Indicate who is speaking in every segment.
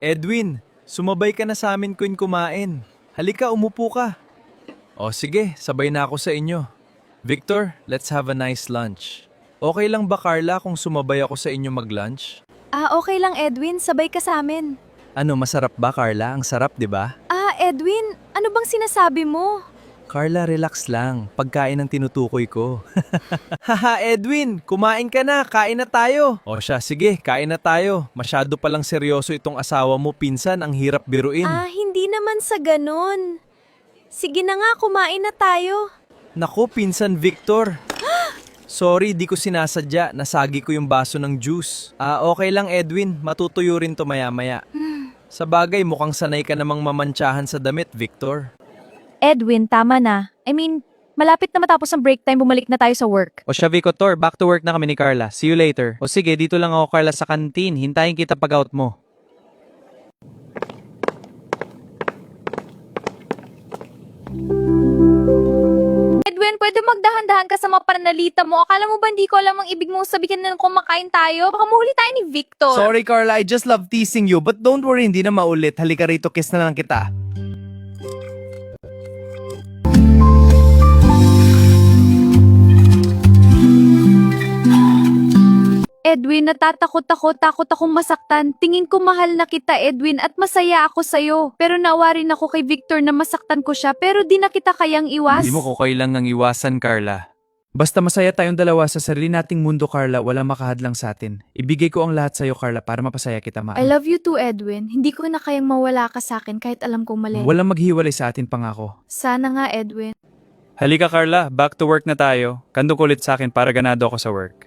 Speaker 1: Edwin, sumabay ka na sa amin kumain. Halika, umupo ka. O sige, sabay na ako sa inyo. Victor, let's have a nice lunch. Okay lang ba Carla kung sumabay ako sa inyo mag-lunch?
Speaker 2: Okay lang Edwin, sabay ka sa amin.
Speaker 1: Ano, masarap ba Carla? Ang sarap, di ba?
Speaker 2: Edwin, ano bang sinasabi mo?
Speaker 1: Carla, relax lang. Pagkain ang tinutukoy ko. Haha, Edwin, kumain ka na. Kain na tayo. O siya, sige, kain na tayo. Masyado palang seryoso itong asawa mo, pinsan. Ang hirap biruin.
Speaker 2: Hindi naman sa ganun. Sige na nga, kumain na tayo.
Speaker 1: Naku, pinsan Victor. Sorry, di ko sinasadya. Nasagi ko yung baso ng juice. Okay lang Edwin. Matutuyo rin to maya-maya. Sa bagay, mukhang sanay ka namang mamantsahan sa damit, Victor.
Speaker 2: Edwin, tama na. Malapit na matapos ang break time, bumalik na tayo sa work.
Speaker 3: O siya, Victor, back to work na kami ni Carla. See you later. O sige, dito lang ako, Carla, sa kantin. Hintayin kita pag-out mo.
Speaker 2: Edwin, pwede magdahan-dahan ka sa mga pananalita mo. Akala mo ba hindi ko alam ang ibig mong sabihin na kumakain tayo? Baka mahuli tayo ni Victor.
Speaker 4: Sorry Carla, I just love teasing you. But don't worry, hindi na maulit. Halika rito, kiss na lang kita.
Speaker 2: Edwin, takot akong masaktan. Tingin ko mahal na kita, Edwin, at masaya ako sa'yo. Pero nawa rin ako kay Victor na masaktan ko siya, pero di na kita kayang iwas.
Speaker 3: Hindi mo ko kailangang iwasan, Carla. Basta masaya tayong dalawa sa sarili nating mundo, Carla, walang makahadlang sa atin. Ibigay ko ang lahat sa'yo, Carla, para mapasaya kita,
Speaker 2: I love you too, Edwin. Hindi ko na kayang mawala ka sa akin kahit alam kong mali.
Speaker 3: Walang maghiwalay sa atin, pangako.
Speaker 2: Sana nga, Edwin.
Speaker 3: Halika, Carla, back to work na tayo. Kandong kulit sa akin para ganado ako sa work.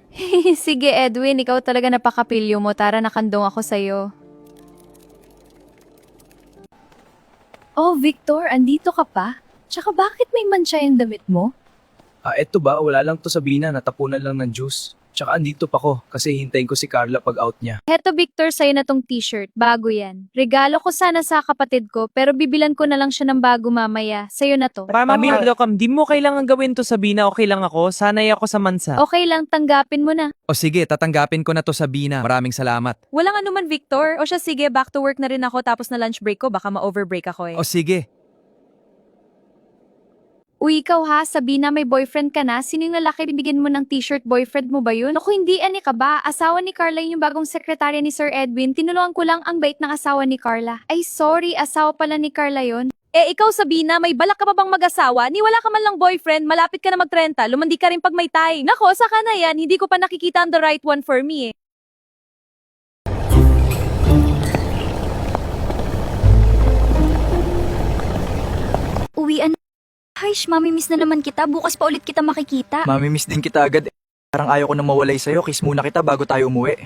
Speaker 2: Sige, Edwin, ikaw talaga napakapilyo mo. Tara, nakandong ako sa'yo. Oh, Victor, andito ka pa? Tsaka bakit may mancha yung damit mo?
Speaker 1: Eto ba? Wala lang to Sabina. Natapunan lang ng juice. Tsaka andito pa ko kasi hintayin ko si Carla pag out niya.
Speaker 2: Heto, Victor, sa'yo na tong t-shirt. Bago yan. Regalo ko sana sa kapatid ko, pero bibilan ko na lang siya ng bago mamaya. Sa'yo na to.
Speaker 3: Lokam, di mo kailangan gawin to, Sabina. Okay lang ako. Sanay ako sa mansa.
Speaker 2: Okay lang, tanggapin mo na.
Speaker 1: O sige, tatanggapin ko na to Sabina. Maraming salamat.
Speaker 2: Walang anuman, Victor. O siya, sige, back to work na rin ako tapos na lunch break ko. Baka ma-overbreak ako eh.
Speaker 1: O sige.
Speaker 2: Uy, ikaw ha, Sabina, may boyfriend ka na. Sino yung lalaki bibigyan mo ng t-shirt? Boyfriend mo ba yun? Naku, hindi, ani ka ba? Asawa ni Carla yung bagong sekretarya ni Sir Edwin. Tinulungan ko lang ang bait ng asawa ni Carla. Ay, sorry, asawa pala ni Carla yun. Ikaw, Sabina, may balak ka pa bang mag-asawa? Ni wala ka man lang boyfriend, malapit ka na mag-30, lumandi ka rin pag may time. Nako, saka na yan, hindi ko pa nakikita ang the right one for me eh.
Speaker 5: Uwian. Aish, mamimiss na naman kita. Bukas pa ulit kita makikita.
Speaker 6: Mamimiss din kita agad. Parang ayaw ko na mawalay sa'yo. Kiss muna kita bago tayo umuwi.